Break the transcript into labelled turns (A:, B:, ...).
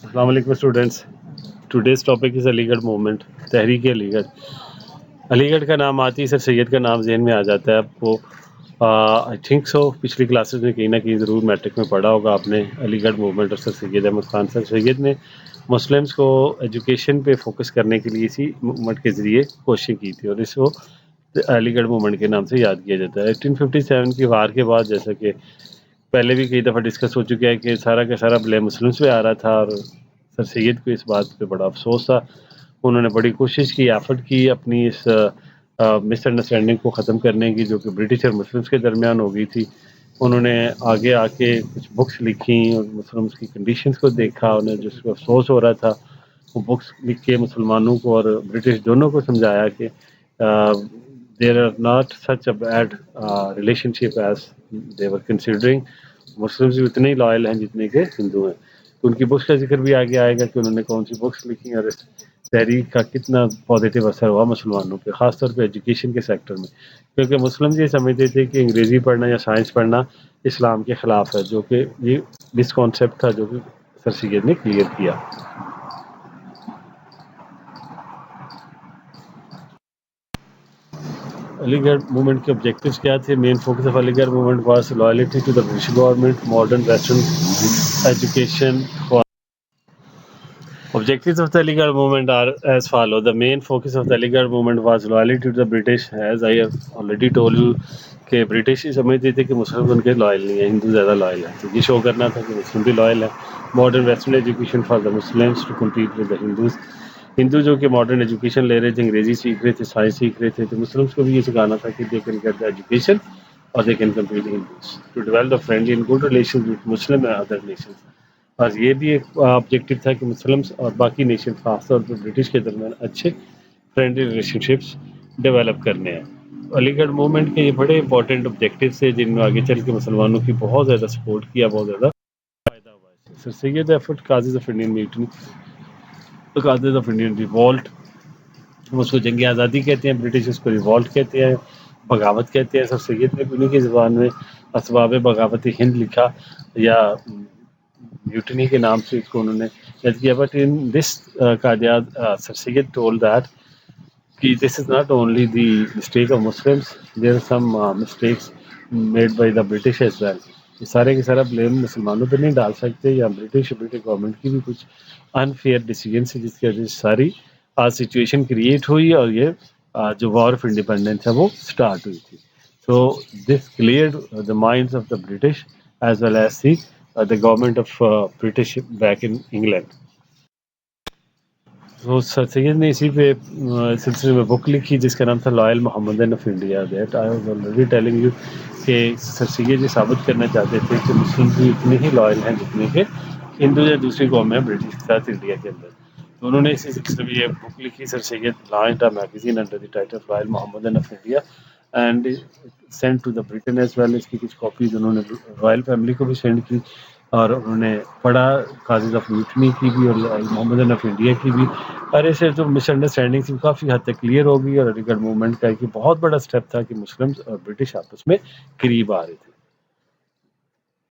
A: السلام علیکم students. Today's topic is علی گڑھ موومنٹ. تحریک علی گڑھ. علی گڑھ کا نام آتی ہے سر سید کا نام ذہن میں آ جاتا ہے آپ کو. آئی تھنک سو پچھلی کلاسز میں کہیں نہ کہیں ضرور میٹرک میں پڑھا ہوگا آپ نے علی گڑھ موومنٹ اور سر سید احمد خان. سر سید نے مسلمس کو ایجوکیشن پہ فوکس کرنے کے لیے اسی موومنٹ کے ذریعے کوششیں کی تھی اور اس کو علی گڑھ موومنٹ کے نام سے یاد کیا جاتا ہے. 1857 کی وار کے بعد جیسا کہ پہلے بھی کئی دفعہ ڈسکس ہو چکا ہے کہ سارا کا سارا بلیم مسلمس پہ آ رہا تھا اور سر سید کو اس بات پہ بڑا افسوس تھا. انہوں نے بڑی کوشش کی، ایفرٹ کی اپنی اس مس انڈرسٹینڈنگ کو ختم کرنے کی جو کہ برٹش اور مسلمس کے درمیان ہو گئی تھی. انہوں نے آگے آ کے کچھ بکس لکھیں اور مسلمس کی کنڈیشنز کو دیکھا. انہیں جس کو افسوس ہو رہا تھا وہ بکس لکھ کے مسلمانوں کو اور برٹش دونوں کو سمجھایا کہ there are not such a bad relationship as they were considering. Muslims بھی اتنے ہی لائل ہیں جتنے کہ ہندو ہیں. تو ان کی بکس کا ذکر بھی آگے آئے گا کہ انہوں نے کون سی بکس لکھی اور اس تحریک کا کتنا پازیٹیو اثر ہوا مسلمانوں پہ، خاص طور پہ ایجوکیشن کے سیکٹر میں. کیونکہ مسلم یہ سمجھتے تھے کہ انگریزی پڑھنا یا سائنس پڑھنا اسلام کے خلاف ہے، جو کہ یہ مسکانسیپٹ تھا جو کہ سر سید نے کلیئر کیا. علی گڑھ موومنٹ کے آبجیکٹیوز کیا تھے؟ Main focus of Aligarh movement was loyalty to the British government, modern western education. Objectives of the Ali Garh movement are as follow. The main focus of the Ali Garh movement was loyalty to the British. As I have already told you کہ British ہی سمجھتے تھے کہ مسلم ان کے loyal نہیں ہیں، ہندو زیادہ loyal ہیں. تو یہ شو کرنا تھا کہ مسلم بھی لائل ہیں. Modern western education for the Muslims to compete with the Hindus. ہندو جو کہ ماڈرن ایجوکیشن لے رہے تھے، انگریزی سیکھ رہے تھے، سائنس سیکھ رہے تھے، تو مسلمس کو بھی یہ سکھانا تھا کہ they can get the education اور they can compete Hindus. To develop the friendly and good relation with Muslim and other nations. اور یہ بھی ایک آبجیکٹیو تھا کہ مسلمس اور باقی نیشن خاص طور پر برٹش کے درمیان اچھے فرینڈلی ریلیشن شپس ڈیولپ کرنے ہیں. علی گڑھ موومنٹ کے یہ بڑے امپورٹنٹ آبجیکٹیوز تھے جن میں آگے چل کے مسلمانوں کی بہت زیادہ سپورٹ کیا، بہت زیادہ فائدہ ہوا ہے. Sir Syed effort causes of Indian mutiny, causes of Indian revolt. ہم اس کو جنگ آزادی کہتے ہیں، برٹش اس کو ریوالٹ کہتے ہیں، بغاوت کہتے ہیں. سر سید نے انہیں کی زبان میں اسباب بغاوت ہند لکھا یا میوٹنی کے نام سے اس کو انہوں نے یاد کیا. بٹ ان دس قادیات سر سید ٹولڈ دیٹ کہ this is not only the mistake of Muslims, there are some mistakes made by the British as well. یہ سارے کے سارا بلیم مسلمانوں پہ نہیں ڈال سکتے، یا برٹش گورنمنٹ کی بھی کچھ انفیئر ڈیسیجنس ہے جس کی وجہ سے ساری سچویشن کریٹ ہوئی اور یہ جو وار آف انڈیپینڈنس ہے وہ اسٹارٹ ہوئی تھی. So this cleared the minds of the British as well as the government of British back in England. تو سر سید نے اسی پہ سلسلے میں بک لکھی جس کا نام تھا loyal Mohammedan of India. That I was already telling you کہ سر سید یہ ثابت کرنا چاہتے تھے کہ مسلم بھی اتنے ہی لائل ہیں جتنے کہ ہندو یا دوسری قومیں ہیں برٹش کے ساتھ انڈیا کے اندر. تو انہوں نے اسی سلسلے میں یہ بک لکھی sir Syed launched a magazine under the title loyal Mohammedan of India and sent to the Britain as well. اس کی کچھ کاپیز انہوں نے رائل فیملی کو بھی سینڈ کی اور انہوں نے پڑھا کازز آف میوٹنی کی بھی اور محمدن آف انڈیا کی بھی. اور ایسے جو مس انڈرسٹینڈنگ تھی کافی حد تک کلیئر ہو گئی اور علی گڑھ موومنٹ کا ایک بہت بڑا اسٹیپ تھا کہ مسلم اور برٹش آپس میں قریب آ رہے تھے.